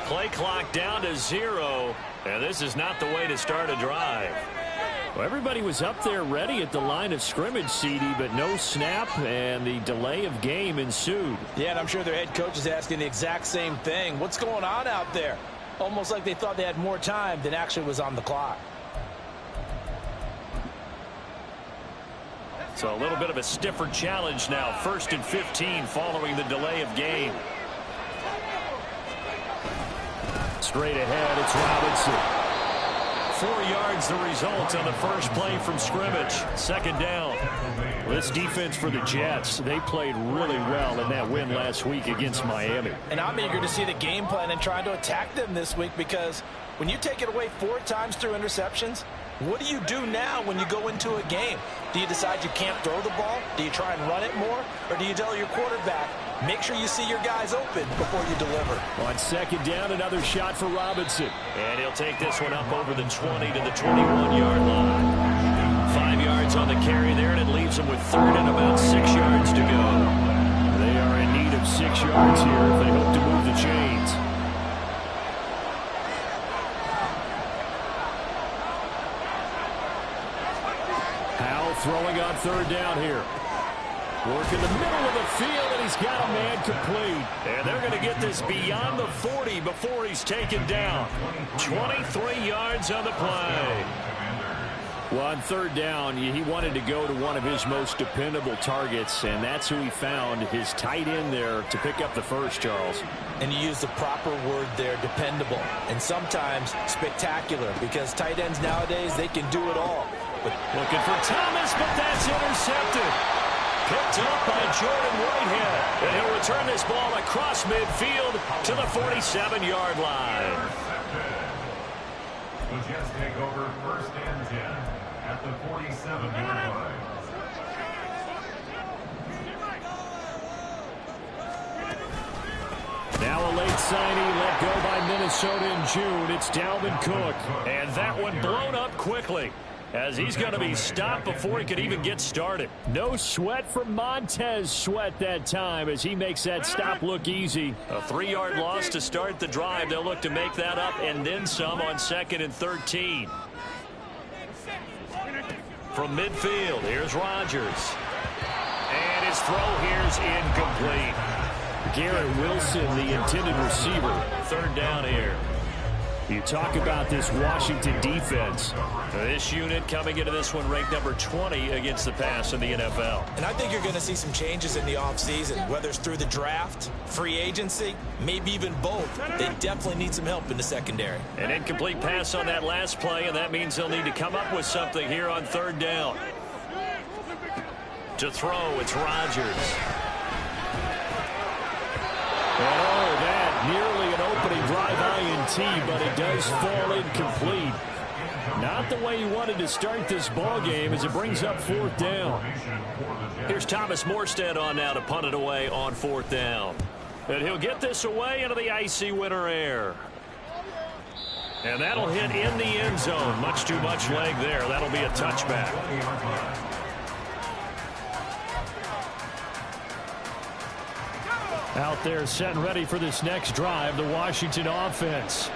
Play clock down to 0, and this is not the way to start a drive. Well, everybody was up there ready at the line of scrimmage, CD, but no snap, and the delay of game ensued. Yeah, and I'm sure their head coach is asking the exact same thing. What's going on out there? Almost like they thought they had more time than actually was on the clock. So a little bit of a stiffer challenge now. 1st and 15 following the delay of game. Straight ahead, it's Robinson. 4 yards the result on the first play from scrimmage. 2nd down. This defense for the Jets, they played really well in that win last week against Miami. And I'm eager to see the game plan and trying to attack them this week, because when you take it away 4 times through interceptions, what do you do now when you go into a game? Do you decide you can't throw the ball? Do you try and run it more? Or do you tell your quarterback, make sure you see your guys open before you deliver? On 2nd down, another shot for Robinson. And he'll take this one up over the 20 to the 21-yard line. 5 yards on the carry there, and it leaves them with 3rd and about 6 yards to go. They are in need of 6 yards here if they hope to move the chains. Throwing on 3rd down here. Work in the middle of the field, and he's got a man complete. And they're going to get this beyond the 40 before he's taken down. 23 yards on the play. Well, on 3rd down, he wanted to go to one of his most dependable targets, and that's who he found, his tight end there, to pick up the first, Charles. And you use the proper word there, dependable, and sometimes spectacular, because tight ends nowadays, they can do it all. But looking for Thomas, but that's intercepted. Picked up by Jordan Whitehead. And he'll return this ball across midfield to the 47-yard line. The Jets take over 1st and 10 at the 47-yard line. Now a late signing let go by Minnesota in June. It's Dalvin Cook. And that one blown up quickly, as he's going to be stopped before he could even get started. No sweat from Montez Sweat that time as he makes that stop look easy. A 3-yard loss to start the drive. They'll look to make that up and then some on 2nd and 13. From midfield, here's Rodgers. And his throw here's incomplete. Garrett Wilson, the intended receiver. 3rd down here. You talk about this Washington defense. This unit coming into this one ranked number 20 against the pass in the NFL. And I think you're going to see some changes in the offseason, whether it's through the draft, free agency, maybe even both. They definitely need some help in the secondary. An incomplete pass on that last play, and that means they'll need to come up with something here on 3rd down. To throw, it's Rodgers. Oh, that nearly an opening drive INT, but it does fall incomplete. Not the way he wanted to start this ball game as it brings up 4th down. Here's Thomas Morstead on now to punt it away on 4th down. And he'll get this away into the icy winter air. And that'll hit in the end zone. Much too much leg there. That'll be a touchback. Out there set and ready for this next drive, the Washington offense.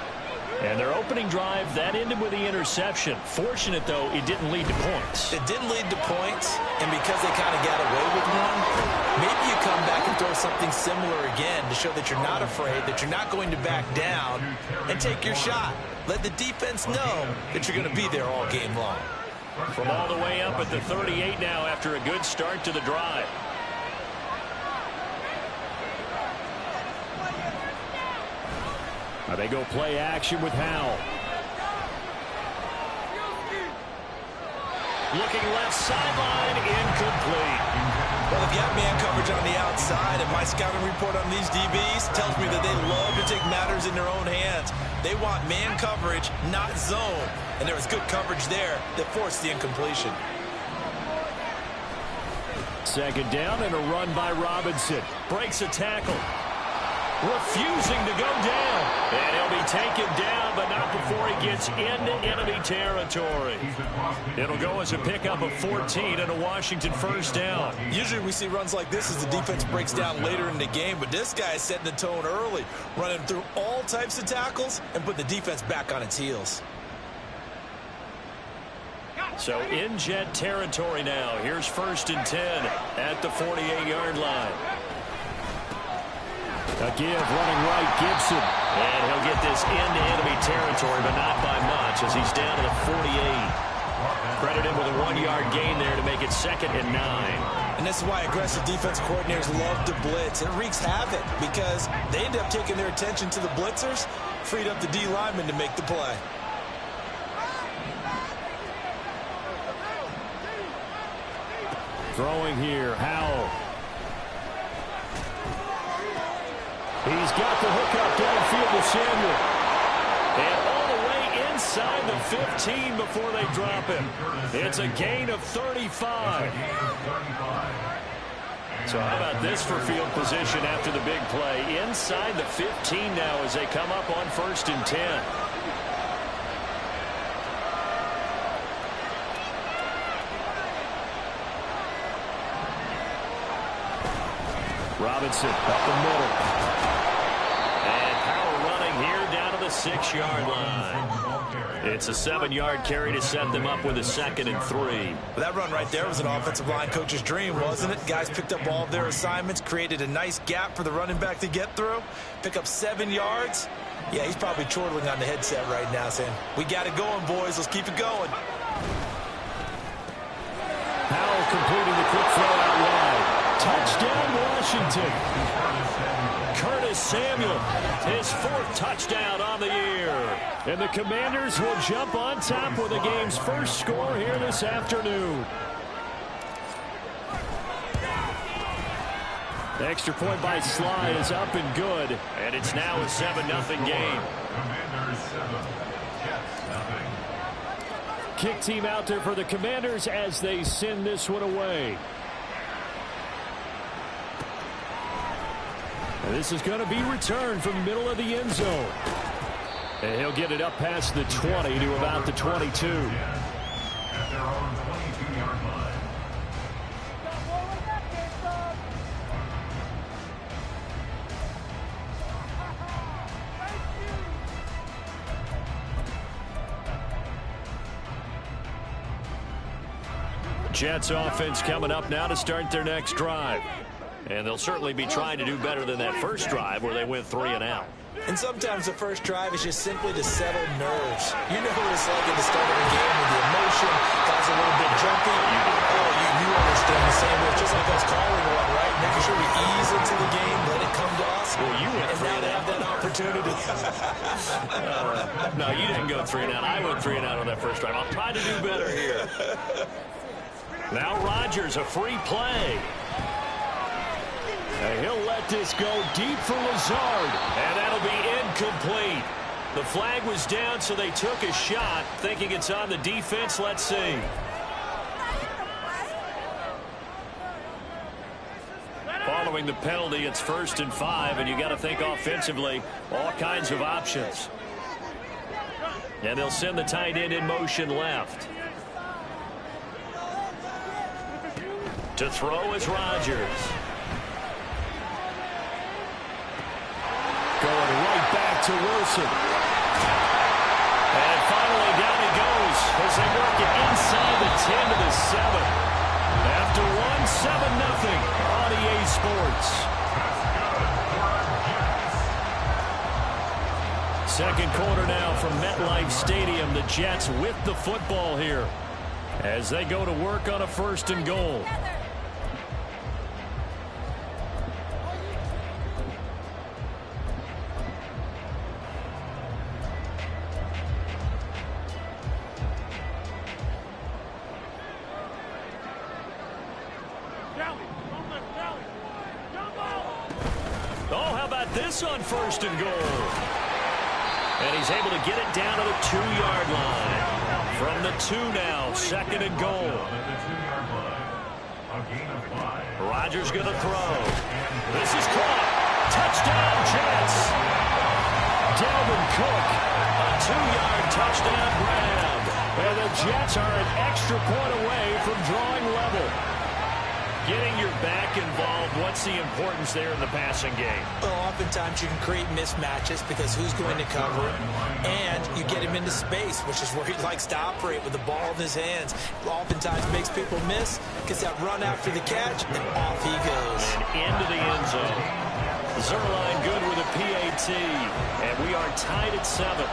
And their opening drive, that ended with the interception. Fortunate, though, it didn't lead to points. It didn't lead to points, and because they kind of got away with one, maybe you come back and throw something similar again to show that you're not afraid, that you're not going to back down, and take your shot. Let the defense know that you're going to be there all game long. From all the way up at the 38 now after a good start to the drive. They go play action with Howell. Looking left sideline, incomplete. Well, if you have man coverage on the outside, and my scouting report on these DBs tells me that they love to take matters in their own hands. They want man coverage, not zone. And there was good coverage there that forced the incompletion. 2nd down and a run by Robinson. Breaks a tackle. refusing to go down. And he'll be taken down, but not before he gets into enemy territory. It'll go as a pickup of 14 and a Washington first down. Usually we see runs like this as the defense breaks down later in the game, but this guy is setting the tone early, running through all types of tackles and putting the defense back on its heels. So in jet territory now. Here's 1st and 10 at the 48-yard line. A give running right, Gibson. And he'll get this into enemy territory, but not by much as he's down to the 48. Credit him with a 1-yard gain there to make it 2nd and 9. And this is why aggressive defense coordinators love to blitz. It wreaks havoc because they end up taking their attention to the blitzers, freed up the D lineman to make the play. Throwing here, Howell. He's got the hook up downfield to Samuel. And all the way inside the 15 before they drop him. It's a gain of 35. So how about this for field position after the big play? Inside the 15 now as they come up on 1st and 10. Robinson up the middle. And power running here down to the 6-yard line. It's a 7-yard carry to set them up with a 2nd and 3. That run right there was an offensive line coach's dream, wasn't it? Guys picked up all of their assignments, created a nice gap for the running back to get through, pick up 7 yards. Yeah, he's probably chortling on the headset right now saying, we got it going, boys. Let's keep it going. Howell completing the quick throw out wide. Touchdown, Washington. Curtis Samuel, his 4th touchdown on the year. And the Commanders will jump on top with the game's first score here this afternoon. The extra point by Sly is up and good. And it's now a 7-0 game. Kick team out there for the Commanders as they send this one away. And this is going to be returned from the middle of the end zone. And he'll get it up past the 20 to about the 22. At their own 22-yard line. Jets offense coming up now to start their next drive. And they'll certainly be trying to do better than that first drive where they went 3 and out. And sometimes the first drive is just simply to settle nerves. You know what it's like at the start of a game with the emotion, guys a little bit jumpy. You understand the same way, just like us calling one, right? Making sure we ease into the game, let it come to us. Well, you went 3 and now and they out. have that opportunity. No, you didn't go 3 and out. I went 3 and out on that first drive. I'll try to do better here. Now Rodgers, a free play. And he'll let this go deep for Lazard. And that'll be incomplete. The flag was down, so they took a shot, thinking it's on the defense. Let's see. Following the penalty, it's 1st and 5, and you got to think offensively, all kinds of options. And they'll send the tight end in motion left. To throw is Rodgers. Going right back to Wilson. And finally down he goes as they work it inside the 10 to the 7. After one, 7-0 on EA Sports. Second quarter now from MetLife Stadium. The Jets with the football here as they go to work on a 1st and goal. Oh, how about this on 1st and goal? And he's able to get it down to the 2-yard line. From the 2 now, 2nd and goal. Rodgers going to throw. This is caught. Touchdown, Jets. the Jets are an extra point away from drawing level. Getting your back involved, what's the importance there in the passing game? Well, oftentimes you can create mismatches because who's going to cover him, and you get him into space, which is where he likes to operate with the ball in his hands. Oftentimes makes people miss, gets that run after the catch, and off he goes. And into the end zone. Zuerlein good with a PAT, and we are tied at 7.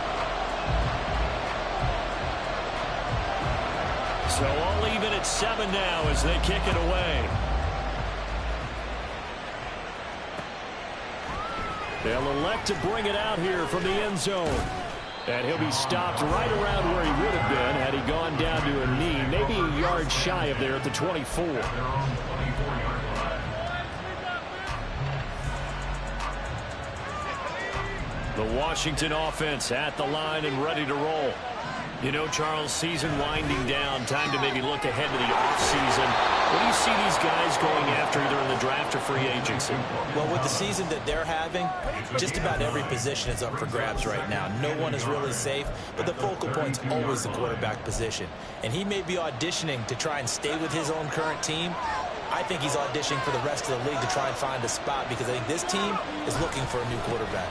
So all even at 7 now as they kick it away. They'll elect to bring it out here from the end zone. And he'll be stopped right around where he would have been had he gone down to a knee, maybe a yard shy of there at the 24. The Washington offense at the line and ready to roll. You know, Charles, season winding down, time to maybe look ahead to the offseason. What do you see these guys going after either in the draft or free agency? Well, with the season that they're having, just about every position is up for grabs right now. No one is really safe, but the focal point's always the quarterback position. And he may be auditioning to try and stay with his own current team. I think he's auditioning for the rest of the league to try and find a spot because I think this team is looking for a new quarterback.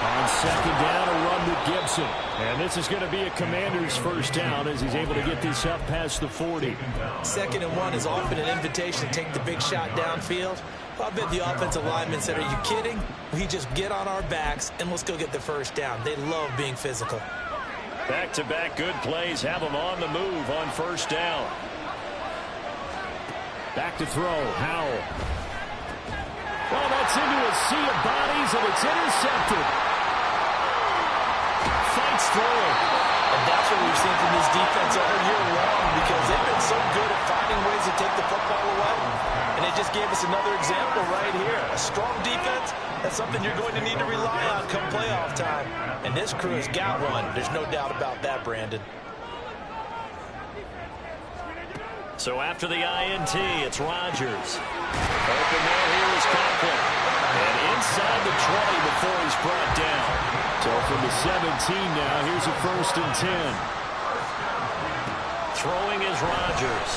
On second down, a run with Gibson. And this is going to be a Commander's first down as he's able to get this up past the 40. 2nd and 1 is often an invitation to take the big shot downfield. I bet the offensive linemen said, are you kidding? We just get on our backs and let's go get the first down. They love being physical. Back-to-back good plays have them on the move on first down. Back to throw, Howell. Well, that's into a sea of bodies, and it's intercepted. Fights through it. And that's what we've seen from this defense all year long because they've been so good at finding ways to take the football away. And it just gave us another example right here. A strong defense, that's something you're going to need to rely on come playoff time. And this crew has got one. There's no doubt about that, Brandon. So after the INT, it's Rodgers. Open there, here is Conklin. And inside the 20 before he's brought down. So from the 17 now, here's a 1st and 10. Throwing is Rodgers.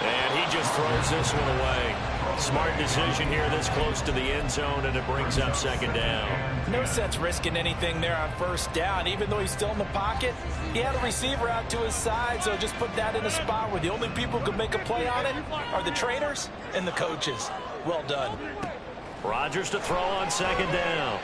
And he just throws this one away. Smart decision here this close to the end zone, and it brings up 2nd down. No sense risking anything there on 1st down. Even though he's still in the pocket, he had a receiver out to his side, so just put that in a spot where the only people who can make a play on it are the trainers and the coaches. Well done. Rodgers to throw on 2nd down.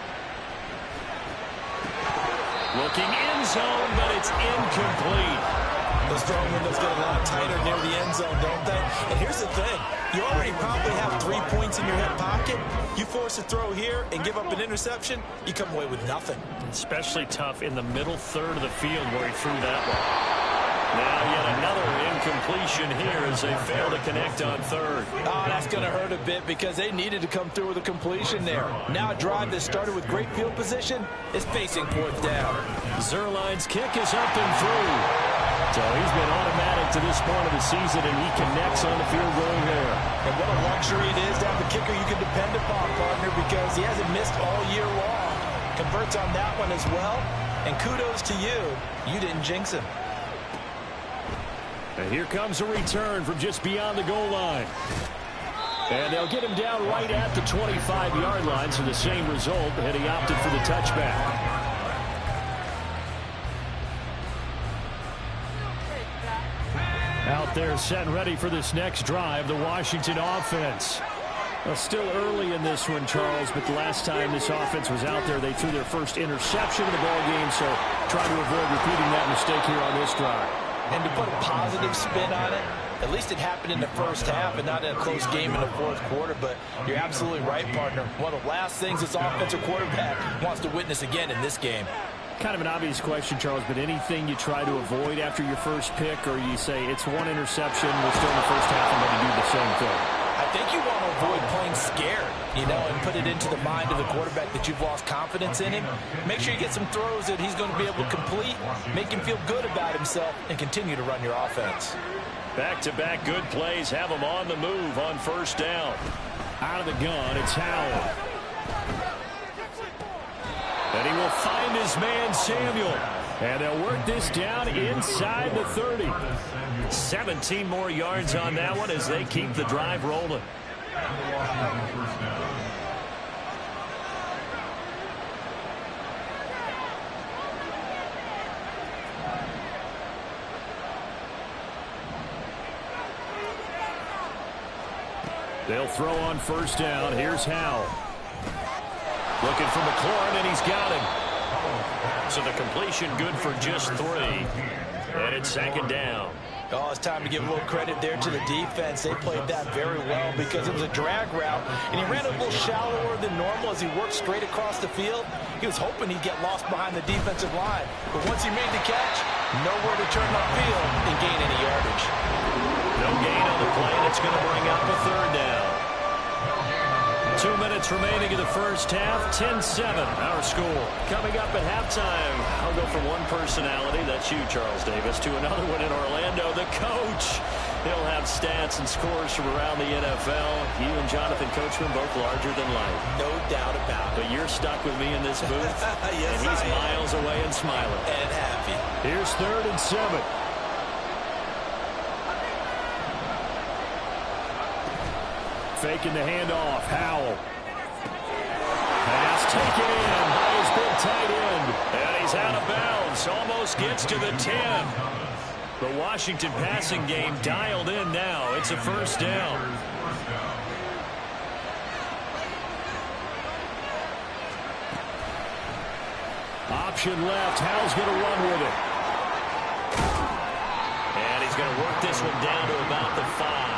Looking end zone, but it's incomplete. Those throwing windows get a lot tighter near the end zone, don't they? And here's the thing. You already probably have 3 points in your hip pocket. You force a throw here and give up an interception, you come away with nothing. Especially tough in the middle third of the field where he threw that one. Now yet another incompletion here as they fail to connect on 3rd. Oh, that's going to hurt a bit because they needed to come through with a completion there. Now a drive that started with great field position is facing 4th down. Zuerlein's kick is up and through. So he's been automatic to this point of the season, and he connects on the field goal there. And what a luxury it is to have a kicker you can depend upon, partner, because he hasn't missed all year long. Converts on that one as well. And kudos to you. You didn't jinx him. And here comes a return from just beyond the goal line. And they'll get him down right at the 25-yard line, so the same result, and he opted for the touchback. Out there set and ready for this next drive, the Washington offense. Well, still early in this one, Charles, but the last time this offense was out there, they threw their first interception of the ball game, so try to avoid repeating that mistake here on this drive. And to put a positive spin on it, at least it happened in the 1st half and not in a close game in the 4th quarter, but you're absolutely right, partner. One of the last things this offensive quarterback wants to witness again in this game. Kind of an obvious question, Charles, but anything you try to avoid after your first pick, or you say it's one interception, we're still in the 1st half, and then you do the same thing? I think you want to avoid playing scared, and put it into the mind of the quarterback that you've lost confidence in him. Make sure you get some throws that he's going to be able to complete, make him feel good about himself, and continue to run your offense. Back-to-back good plays have him on the move on 1st down. Out of the gun, it's Howell. And And he will find his man, Samuel. And they'll work this down inside the 30. 17 more yards on that one as they keep the drive rolling. They'll throw on first down. Here's Howell. Looking for McLaurin, and he's got him. So the completion good for just 3. And it's second down. Oh, it's time to give a little credit there to the defense. They played that very well because it was a drag route, and he ran a little shallower than normal as he worked straight across the field. He was hoping he'd get lost behind the defensive line. But once he made the catch, nowhere to turn upfield and gain any yardage. No gain on the play. That's going to bring up a third down. 2 minutes remaining in the first half. 10-7 our score. Coming up at halftime, I'll go from one personality, that's you, Charles Davis, to another one in Orlando, the coach. He'll have stats and scores from around the NFL. You and Jonathan Coachman both larger than life. No doubt about it. But you're stuck with me in this booth, yes, and he's miles away and smiling. And happy. Here's 3rd and 7. Faking the handoff. Howell. Pass taken in by his big tight end. And he's out of bounds. Almost gets to the 10. The Washington passing game dialed in now. It's a first down. Option left. Howell's going to run with it. And he's going to work this one down to about the 5.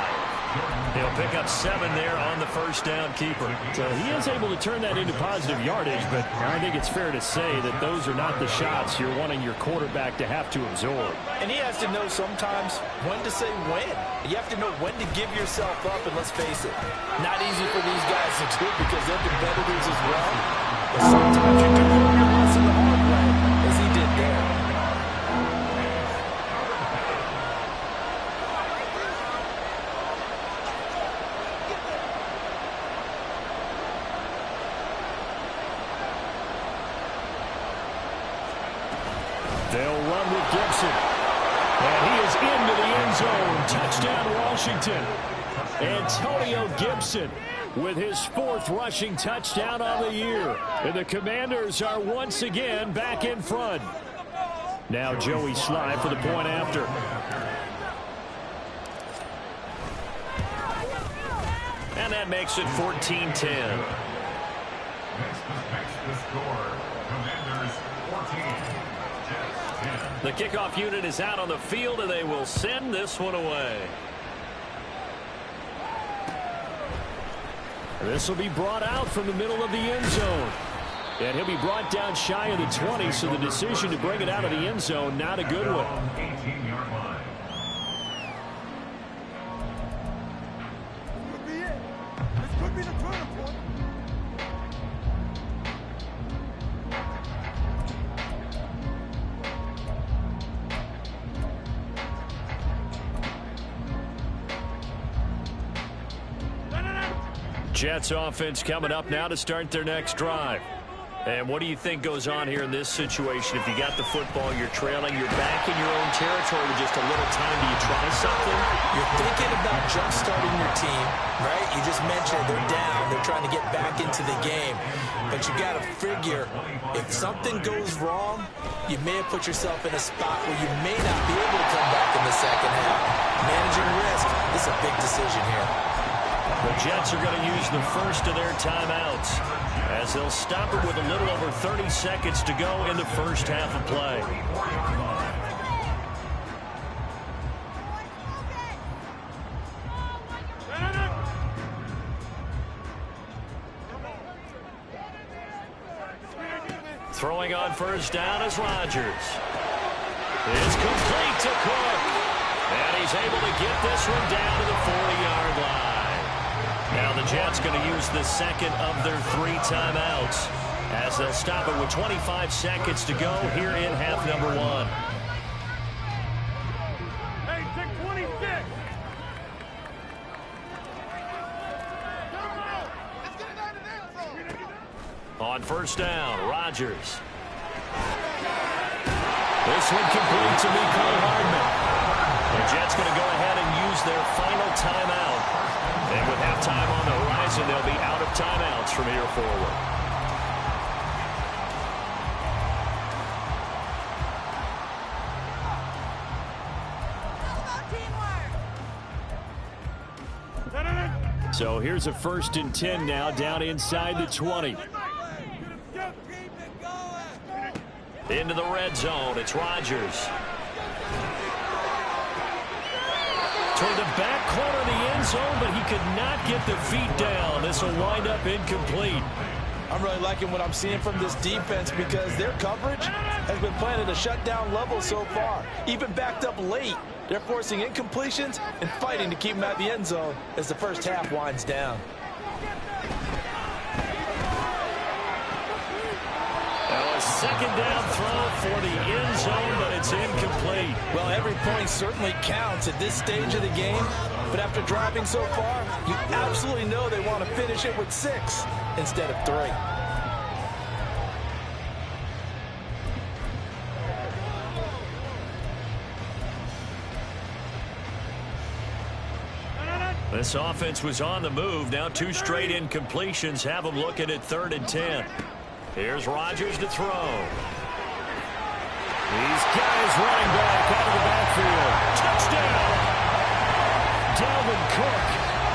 He'll pick up 7 there on the first down keeper. So he is able to turn that into positive yardage, but I think it's fair to say that those are not the shots you're wanting your quarterback to have to absorb. And he has to know sometimes when to say when. You have to know when to give yourself up, and let's face it, not easy for these guys to do because they're competitors as well. But sometimes you can learn your lesson the hard way, as he did there. They'll run with Gibson. And he is into the end zone. Touchdown, Washington. Antonio Gibson with his 4th rushing touchdown on the year. And the Commanders are once again back in front. Now Joey Slye for the point after. And that makes it 14-10. Next the score. Commanders 14. The kickoff unit is out on the field, and they will send this one away. This will be brought out from the middle of the end zone. And he'll be brought down shy of the 20, so the decision to bring it out of the end zone, not a good one. 18-yard line. This could be the turning point. Jets offense coming up now to start their next drive. And what do you think goes on here in this situation? If you got the football, you're trailing, you're back in your own territory with just a little time. Do you try something? You're thinking about jump-starting your team, right? You just mentioned they're down. They're trying to get back into the game. But you got to figure, if something goes wrong, you may have put yourself in a spot where you may not be able to come back in the second half. Managing risk is a big decision here. The Jets are going to use the first of their timeouts as they'll stop it with a little over 30 seconds to go in the first half of play. Throwing on first down is Rodgers. It's complete to Cook. And he's able to get this one down to the 40-yard line. Now the Jets going to use the second of their 3 timeouts as they'll stop it with 25 seconds to go here in half number 1. Hey, 626. On first down, Rodgers. This one complete to Mecole Hardman. The Jets going to go ahead and use their final timeout. And with halftime on the horizon, they'll be out of timeouts from here forward. So here's a 1st and 10 now, down inside the 20. Into the red zone, it's Rodgers. Toward the back corner of the end zone, but he could not get the feet down. This will wind up incomplete. I'm really liking what I'm seeing from this defense because their coverage has been playing at a shutdown level so far. Even backed up late, they're forcing incompletions and fighting to keep them at the end zone as the first half winds down. A second down throw for the end zone, but it's incomplete. Well, every point certainly counts at this stage of the game, but after driving so far, you absolutely know they want to finish it with 6 instead of 3. This offense was on the move. Now 2 straight incompletions have them looking at 3rd and 10. Here's Rodgers to throw. These guys running back out of the backfield. Touchdown! Dalvin Cook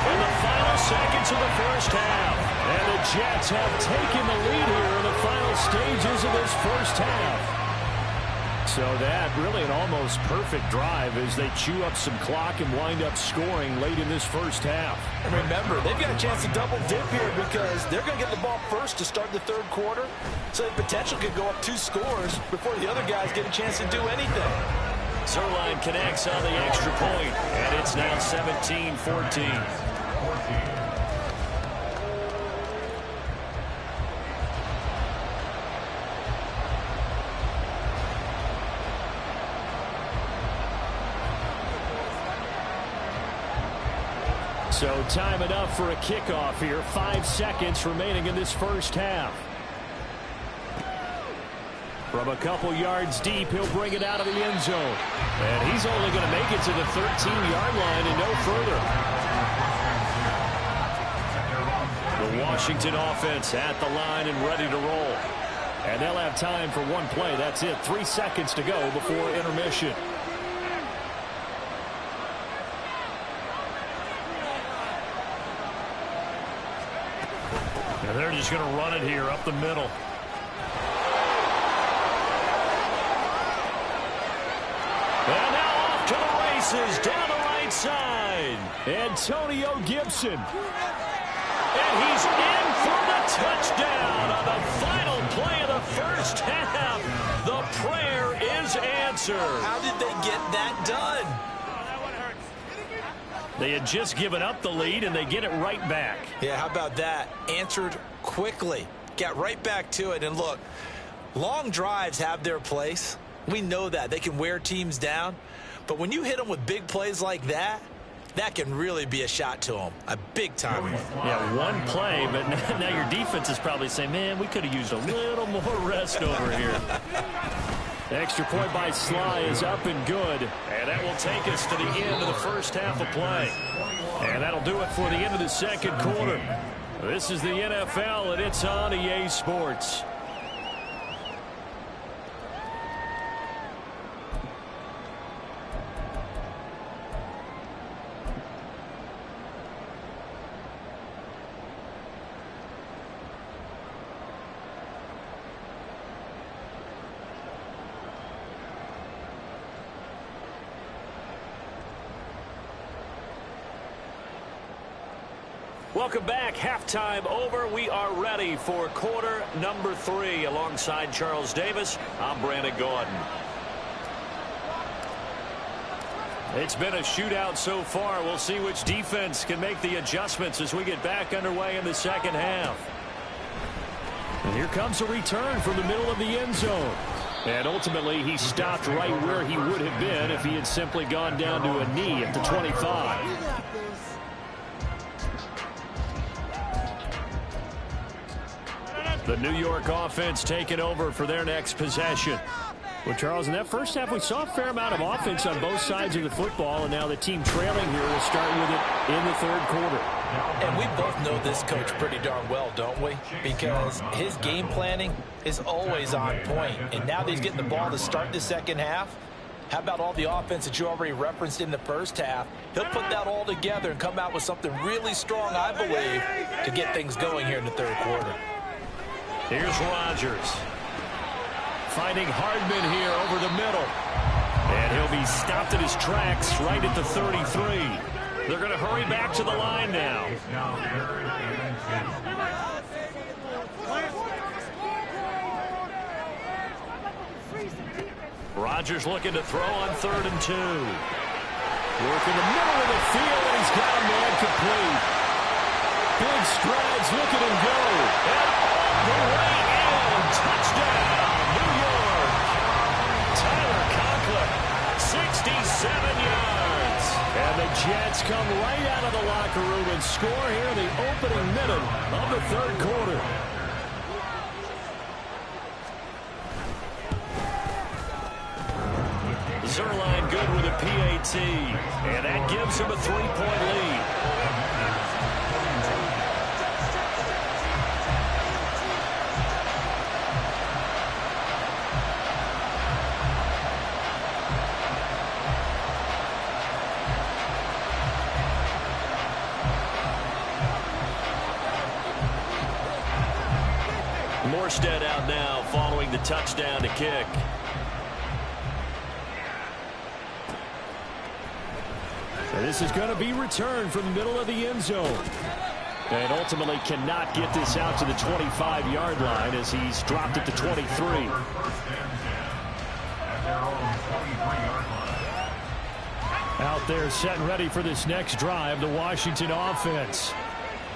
in the final seconds of the first half. And the Jets have taken the lead here in the final stages of this first half. So that really an almost perfect drive as they chew up some clock and wind up scoring late in this first half. And remember, they've got a chance to double dip here because they're going to get the ball first to start the 3rd quarter. So the potential could go up 2 scores before the other guys get a chance to do anything. Zuerlein connects on the extra point, and it's now 17-14. So time enough for a kickoff here. 5 seconds remaining in this first half. From a couple yards deep, he'll bring it out of the end zone. And he's only going to make it to the 13-yard line and no further. The Washington offense at the line and ready to roll. And they'll have time for one play. That's it. 3 seconds to go before intermission. And they're just going to run it here up the middle. And now off to the races down the right side. Antonio Gibson. And he's in for the touchdown on the final play of the first half. The prayer is answered. How did they get that done? They had just given up the lead, and they get it right back. Yeah, how about that? Answered quickly. Got right back to it. And look, long drives have their place. We know that. They can wear teams down. But when you hit them with big plays like that, that can really be a shot to them. A big-time one. Yeah, one play, but now your defense is probably saying, man, we could have used a little more rest over here. Extra point by Sly is up and good. And that will take us to the end of the first half of play. And that'll do it for the end of the second quarter. This is the NFL, and it's on EA Sports. Welcome back. Halftime over. We are ready for quarter number 3. Alongside Charles Davis, I'm Brandon Gaudin. It's been a shootout so far. We'll see which defense can make the adjustments as we get back underway in the second half. And here comes a return from the middle of the end zone. And ultimately, he stopped right where he would have been if he had simply gone down to a knee at the 25. The New York offense taking over for their next possession. Well, Charles, in that first half, we saw a fair amount of offense on both sides of the football, and now the team trailing here will start with it in the third quarter. And we both know this coach pretty darn well, don't we? Because his game planning is always on point. And now that he's getting the ball to start the second half, how about all the offense that you already referenced in the first half? He'll put that all together and come out with something really strong, I believe, to get things going here in the third quarter. Here's Rodgers. Finding Hardman here over the middle. And he'll be stopped at his tracks right at the 33. They're going to hurry back to the line now. Rodgers looking to throw on 3rd and 2. Work in the middle of the field, and he's got a man complete. Big strides, look at him go. And all the way in. Touchdown, New York. Tyler Conklin, 67 yards. And the Jets come right out of the locker room and score here in the opening minute of the third quarter. Zuerlein good with a PAT, and that gives him a 3-point lead. Morstead out now following the touchdown to kick. And this is going to be returned from the middle of the end zone. And ultimately cannot get this out to the 25-yard line as he's dropped it to 23. Out there set and ready for this next drive, the Washington offense.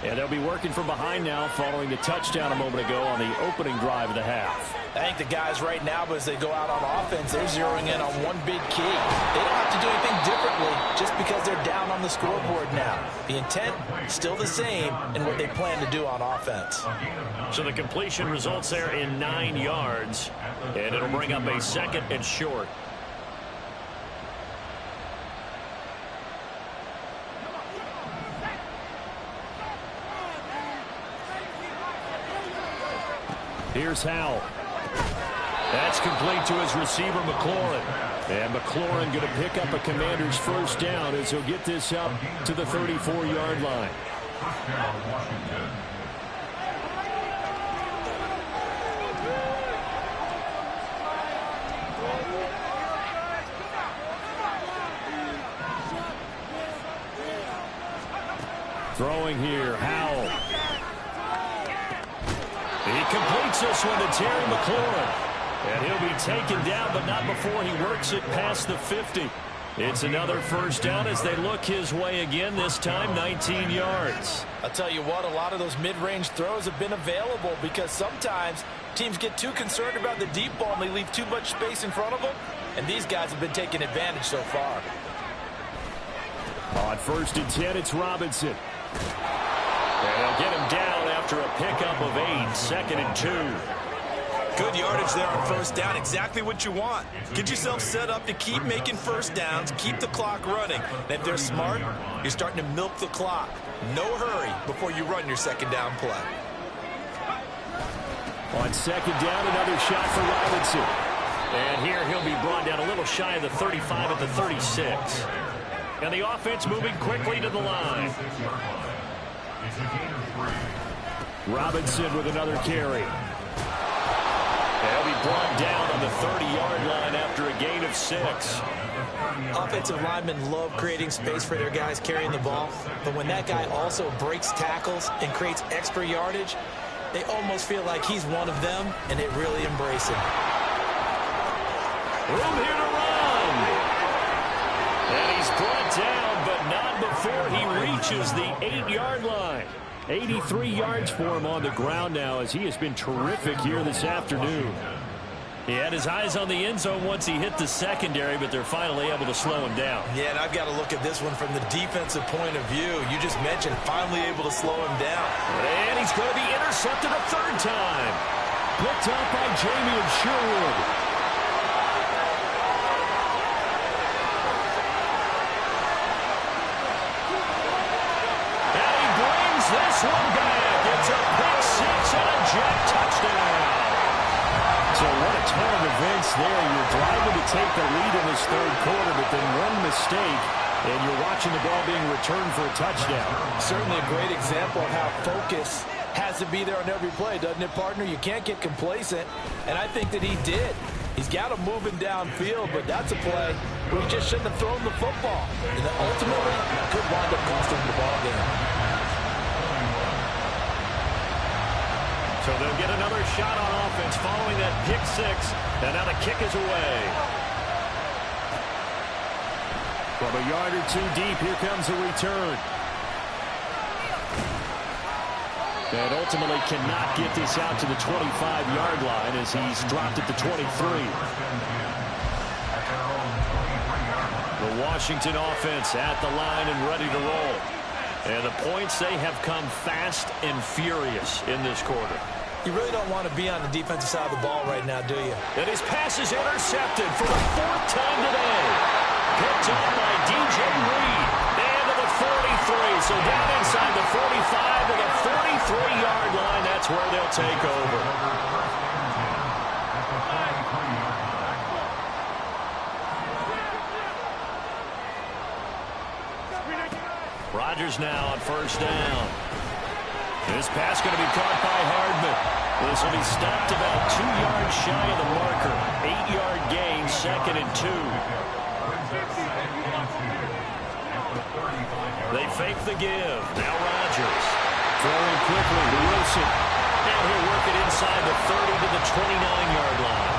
And they'll be working from behind now following the touchdown a moment ago on the opening drive of the half. I think the guys right now, but as they go out on offense, they're zeroing in on one big key. They don't have to do anything differently just because they're down on the scoreboard now. The intent still the same in what they plan to do on offense. So the completion results there in 9 yards, and it'll bring up a 2nd and short. Here's Howell. That's complete to his receiver, McLaurin. And McLaurin going to pick up a Commander's first down as he'll get this up to the 34-yard line. Throwing here, Howell. He completes this one to Terry McLaurin. And he'll be taken down, but not before he works it past the 50. It's another first down as they look his way again, this time 19 yards. I'll tell you what, a lot of those mid-range throws have been available because sometimes teams get too concerned about the deep ball and they leave too much space in front of them. And these guys have been taking advantage so far. On 1st and 10, it's Robinson. And they'll get him down after a pickup of 8, 2nd and 2. Good yardage there on first down. Exactly what you want. Get yourself set up to keep making first downs, keep the clock running. And if they're smart, you're starting to milk the clock. No hurry before you run your second down play. On 2nd down, another shot for Robinson. And here he'll be brought down a little shy of the 35 at the 36. And the offense moving quickly to the line. Robinson with another carry. They'll be brought down on the 30-yard line after a gain of 6. Offensive linemen love creating space for their guys carrying the ball, but when that guy also breaks tackles and creates extra yardage, they almost feel like he's one of them, and they really embrace him. Room here to run. And he's brought down, but not before he reaches the 8-yard line. 83 yards for him on the ground now as he has been terrific here this afternoon. He had his eyes on the end zone once he hit the secondary, but they're finally able to slow him down. Yeah, and I've got to look at this one from the defensive point of view. You just mentioned finally able to slow him down. And he's going to be intercepted a third time. Picked up by Jamien Sherwood. And he brings this one back. It's a pick six and a jet touchdown. So what a turn of events there. You're driving to take the lead in this third quarter, but then one mistake, and you're watching the ball being returned for a touchdown. Certainly a great example of how focus has to be there on every play, doesn't it, partner? You can't get complacent, and I think that he did. He's got him moving downfield, but that's a play where he just shouldn't have thrown the football. And that ultimately could wind up costing him the ball game. So they'll get another shot on offense following that pick six. And now the kick is away. From a yard or two deep, here comes a return. And ultimately cannot get this out to the 25-yard line as he's dropped at the 23. The Washington offense at the line and ready to roll. And the points, they have come fast and furious in this quarter. You really don't want to be on the defensive side of the ball right now, do you? And his pass is intercepted for the fourth time today. Picked up by DJ Reed. And to the 43. So down inside the 45 to the 43-yard line. That's where they'll take over. Rodgers now on first down. This pass going to be caught by Hardman. This will be stopped about 2 yards shy of the marker. 8-yard gain, 2nd and 2. They fake the give. Now Rodgers. Throwing quickly to Wilson. And he'll work it inside the 30 to the 29-yard line.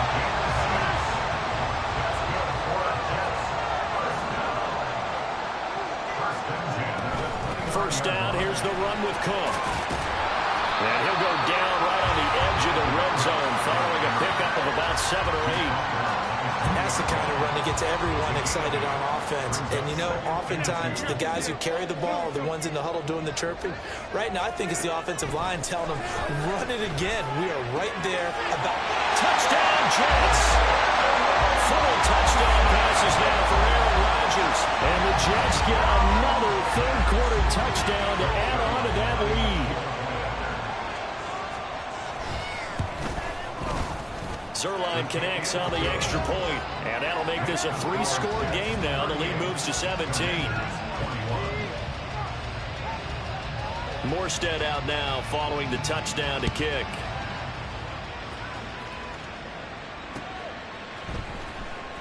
First down, here's the run with Cook. And he'll go down right on the edge of the red zone following a pickup of about 7 or 8. That's the kind of run that gets everyone excited on offense. And, you know, oftentimes the guys who carry the ball are the ones in the huddle doing the chirping. Right now, I think it's the offensive line telling them, run it again. We are right there about touchdown Jets. Full touchdown passes now for Aaron Rodgers. And the Jets get another third-quarter touchdown to add on to that lead. Zuerlein connects on the extra point, and that'll make this a 3-score game now. The lead moves to 17. Morstead out now following the touchdown to kick.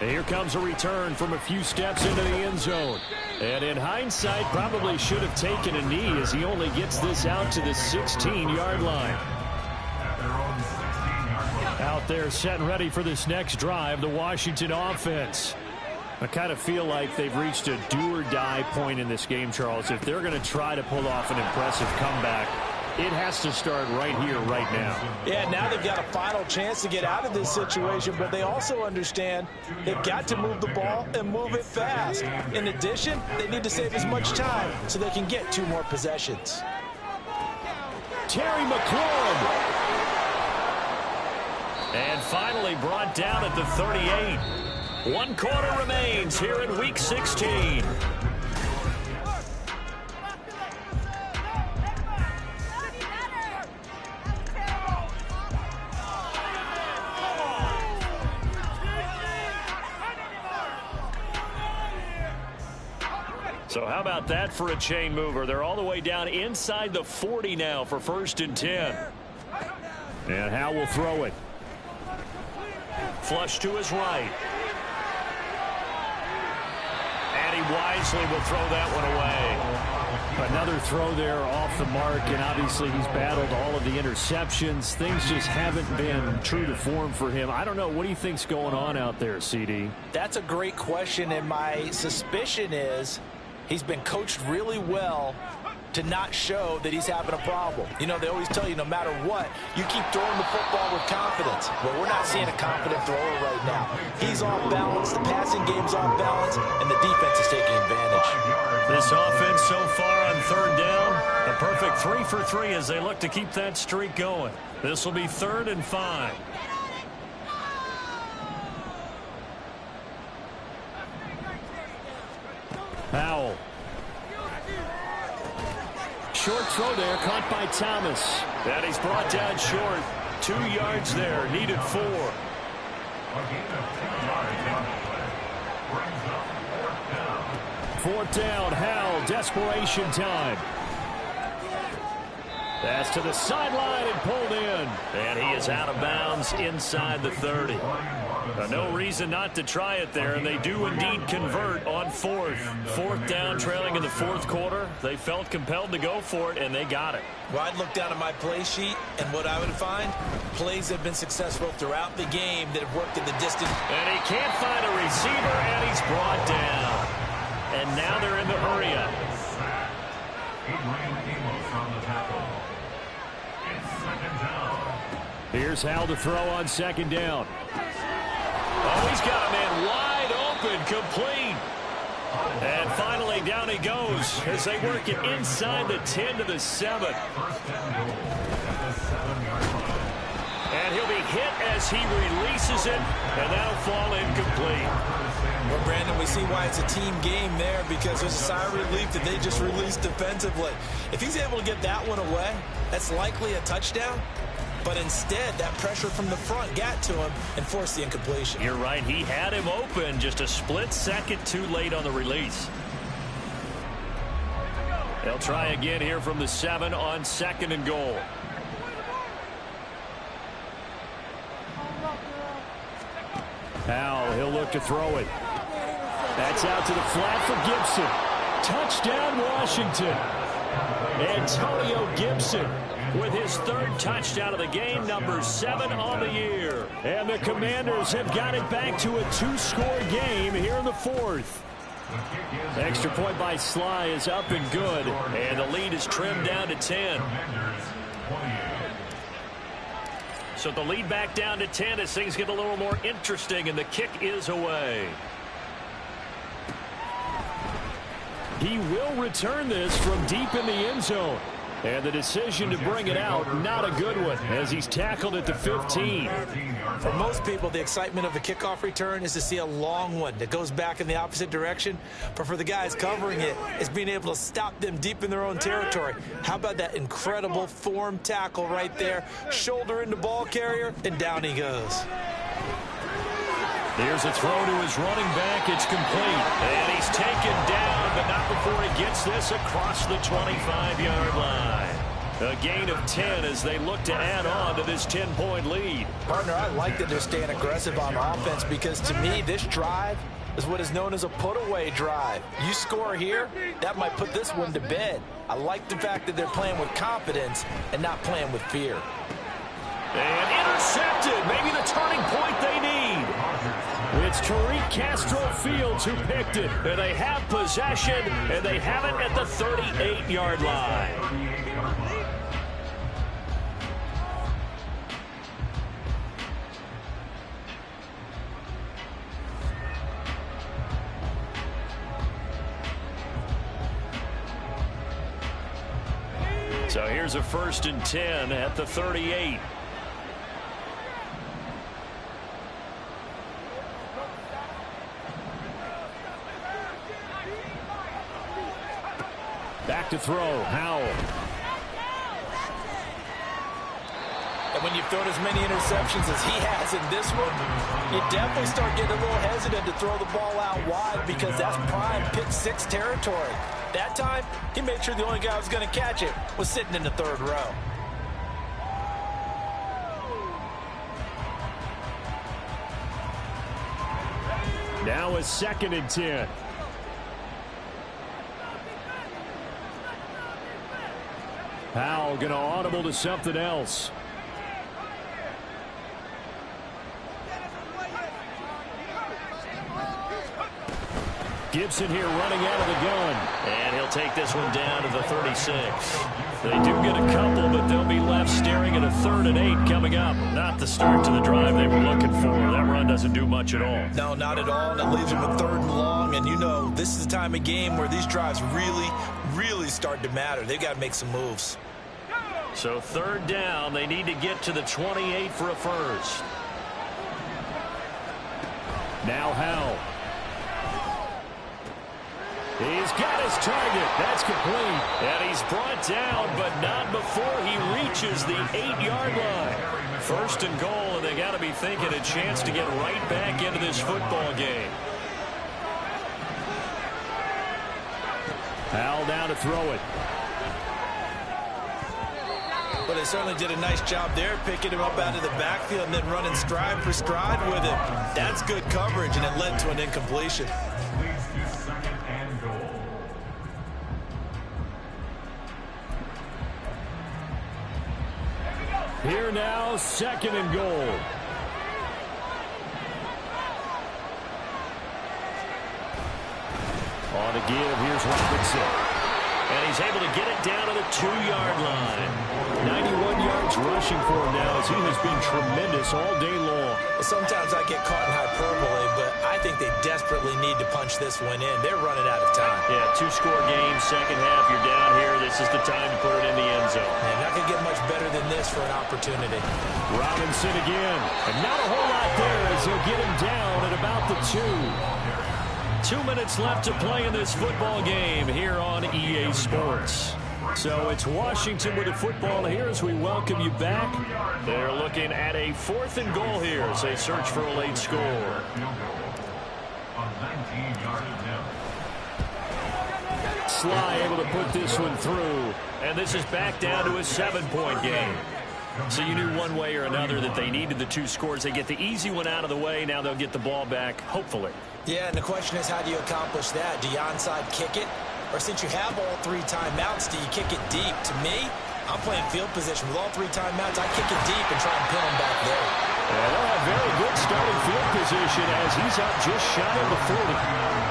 And here comes a return from a few steps into the end zone. And in hindsight, probably should have taken a knee as he only gets this out to the 16-yard line. Out there set and ready for this next drive, the Washington offense. I kind of feel like they've reached a do-or-die point in this game, Charles. If they're going to try to pull off an impressive comeback, it has to start right here, right now. Yeah, now they've got a final chance to get out of this situation, but they also understand they've got to move the ball and move it fast. In addition, they need to save as much time so they can get 2 more possessions. Terry McLaurin. And finally brought down at the 38. 1 quarter remains here in Week 16. So how about that for a chain mover? They're all the way down inside the 40 now for 1st and 10. And Howe will throw it. Flush to his right. And he wisely will throw that one away. Another throw there off the mark, and obviously he's battled all of the interceptions. Things just haven't been true to form for him. I don't know. What do you think's going on out there, CD? That's a great question, and my suspicion is he's been coached really well to not show that he's having a problem. You know, they always tell you no matter what, you keep throwing the football with confidence. Well, we're not seeing a confident thrower right now. He's off balance, the passing game's off balance, and the defense is taking advantage. This offense so far on third down, a perfect 3 for 3 as they look to keep that streak going. This will be 3rd and 5. Powell. Short throw there, caught by Thomas. And he's brought down short. 2 yards there, needed 4. A gain of 2 yards on the play. Brings up 4th down. 4th down, Howell, desperation time. Pass to the sideline and pulled in. And he is out of bounds inside the 30. No reason not to try it there, and they do indeed convert on 4th. 4th down, trailing in the 4th quarter. They felt compelled to go for it, and they got it. Well, I'd look down at my play sheet, and what I would find, plays have been successful throughout the game that have worked in the distance. And he can't find a receiver, and he's brought down. And now they're in the hurry-up. Abraham Amos on the tackle. It's 2nd down. Here's Howell to throw on 2nd down. Oh, he's got a man wide open, complete. And finally, down he goes as they work it inside the 10 to the 7. First down goal at the 7-yard line. And he'll be hit as he releases it, and that'll fall incomplete. Well, Brandon, we see why it's a team game there, because there's a sigh of relief that they just released defensively. If he's able to get that one away, that's likely a touchdown. But instead, that pressure from the front got to him and forced the incompletion. You're right. He had him open, just a split second too late on the release. They'll try again here from the 7 on 2nd and goal. Howell, he'll look to throw it. That's out to the flat for Gibson. Touchdown, Washington. Antonio Gibson with his 3rd touchdown of the game, number 7 on the year. And the Commanders have got it back to a 2-score game here in the 4th. Extra point by Sly is up and good. And the lead is trimmed down to 10. So the lead back down to 10 as things get a little more interesting, and the kick is away. He will return this from deep in the end zone. And the decision to bring it out, not a good one, as he's tackled at the 15. For most people, the excitement of the kickoff return is to see a long one that goes back in the opposite direction. But for the guys covering it, it's being able to stop them deep in their own territory. How about that incredible form tackle right there? Shoulder into ball carrier, and down he goes. Here's a throw to his running back. It's complete. And he's taken down, but not before he gets this across the 25-yard line. A gain of 10 as they look to add on to this 10-point lead. Partner, I like that they're staying aggressive on offense, because to me, this drive is what is known as a put-away drive. You score here, that might put this one to bed. I like the fact that they're playing with confidence and not playing with fear. And intercepted. Maybe the turning point they need. It's Tariq Castro Fields who picked it. And they have possession, and they have it at the 38-yard line. So here's a 1st and 10 at the 38. Back to throw, Howell. And when you've thrown as many interceptions as he has in this one, you definitely start getting a little hesitant to throw the ball out wide, because that's prime pick 6 territory. That time, he made sure the only guy who was going to catch it was sitting in the 3rd row. Now a 2nd and 10. Powell going to audible to something else. Gibson here running out of the gun. And he'll take this one down to the 36. They do get a couple, but they'll be left staring at a 3rd and 8 coming up. Not the start to the drive they were looking for. That run doesn't do much at all. No, not at all, and it leaves them with 3rd and long. And you know, this is the time of game where these drives really start to matter. They've got to make some moves. So 3rd down, they need to get to the 28 for a first. Now Howell. He's got his target. That's complete. And he's brought down, but not before he reaches the 8-yard line. 1st and goal, and they got to be thinking a chance to get right back into this football game. Howell down to throw it. But they certainly did a nice job there, picking him up out of the backfield and then running stride for stride with him. That's good coverage, and it led to an incompletion. Leads to 2nd and goal. Here now, 2nd and goal. On to give, here's Robinson. And he's able to get it down to the 2-yard line. 91 yards rushing for him now as he has been tremendous all day long. Sometimes I get caught in hyperbole, but I think they desperately need to punch this one in. They're running out of time. Yeah, 2-score game, second half, you're down here. This is the time to put it in the end zone. And not going to get much better than this for an opportunity. Robinson again. And not a whole lot there as he'll get him down at about the 2. 2 minutes left to play in this football game here on EA Sports. So it's Washington with the football here as we welcome you back. They're looking at a 4th and goal here as they search for a late score. Sly able to put this one through. And this is back down to a 7-point game. So you knew one way or another that they needed the 2 scores. They get the easy one out of the way. Now they'll get the ball back, hopefully. Yeah, and the question is, how do you accomplish that? Do you onside kick it? Or since you have all 3 timeouts, do you kick it deep? To me, I'm playing field position with all 3 timeouts. I kick it deep and try and pin them back there. Yeah, they'll have very good starting field position as he's out just shy of the 40.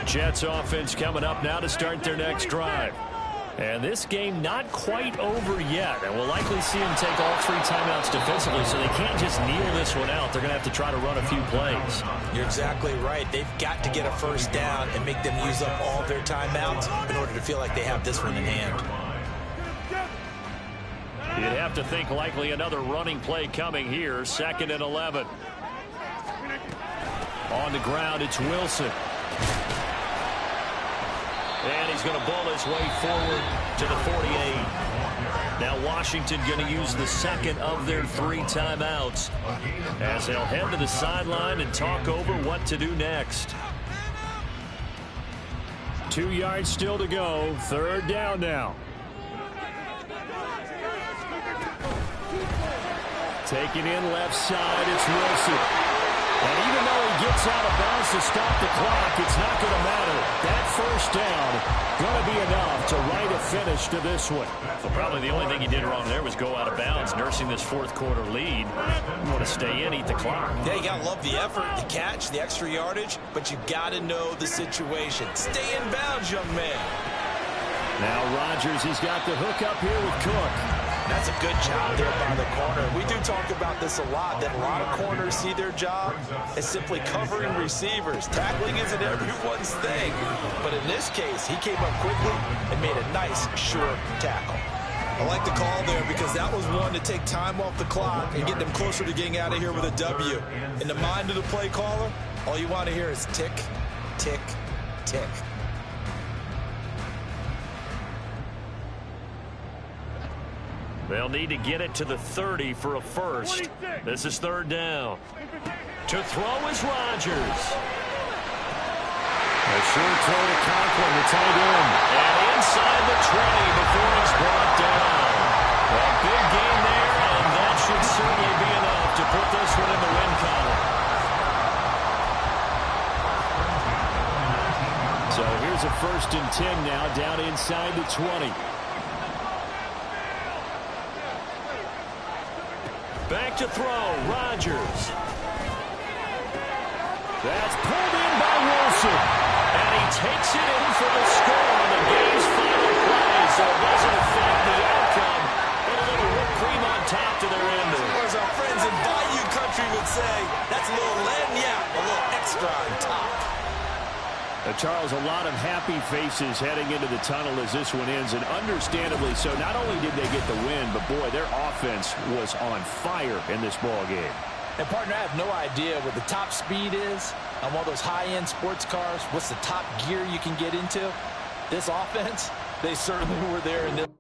Jets offense coming up now to start their next drive. And this game not quite over yet. And we'll likely see them take all 3 timeouts defensively, so they can't just kneel this one out. They're going to have to try to run a few plays. You're exactly right. They've got to get a first down and make them use up all their timeouts in order to feel like they have this one in hand. You'd have to think likely another running play coming here. 2nd and 11. On the ground, it's Wilson. And he's going to ball his way forward to the 48. Now Washington going to use the 2nd of their 3 timeouts as they'll head to the sideline and talk over what to do next. 2 yards still to go. 3rd down now. Taking in left side, it's Wilson. And even though he gets out of bounds to stop the clock, it's not going to matter. That first down going to be enough to write a finish to this one. Well, probably the only thing he did wrong there was go out of bounds, nursing this 4th quarter lead. You want to stay in, eat the clock. Yeah, you got to love the effort, the catch, the extra yardage, but you got to know the situation. Stay in bounds, young man. Now Rodgers, he's got the hook up here with Cook. That's a good job there by the corner. We do talk about this a lot, that a lot of corners see their job as simply covering receivers. Tackling isn't everyone's thing. But in this case, he came up quickly and made a nice, short tackle. I like the call there because that was one to take time off the clock and get them closer to getting out of here with a W. In the mind of the play caller, all you want to hear is tick, tick, tick. They'll need to get it to the 30 for a first. This is 3rd down. To throw is Rodgers. A short throw to Conklin, the tight end. And inside the 20 before he's brought down. A big gain there, and that should certainly be enough to put this one in the win column. So here's a 1st and 10 now, down inside the 20. to throw. Rodgers. That's pulled in by Wilson. And he takes it in for the score on the game's final play. So it doesn't affect the outcome, but a little whipped cream on top to their ending. Or as our friends in Bayou Country would say, that's a little lagniappe, a little extra on top. Charles, a lot of happy faces heading into the tunnel as this one ends, and understandably so. Not only did they get the win, but boy, their offense was on fire in this ball game. And partner, I have no idea what the top speed is on one of those high-end sports cars. What's the top gear you can get into? This offense, they certainly were there in this.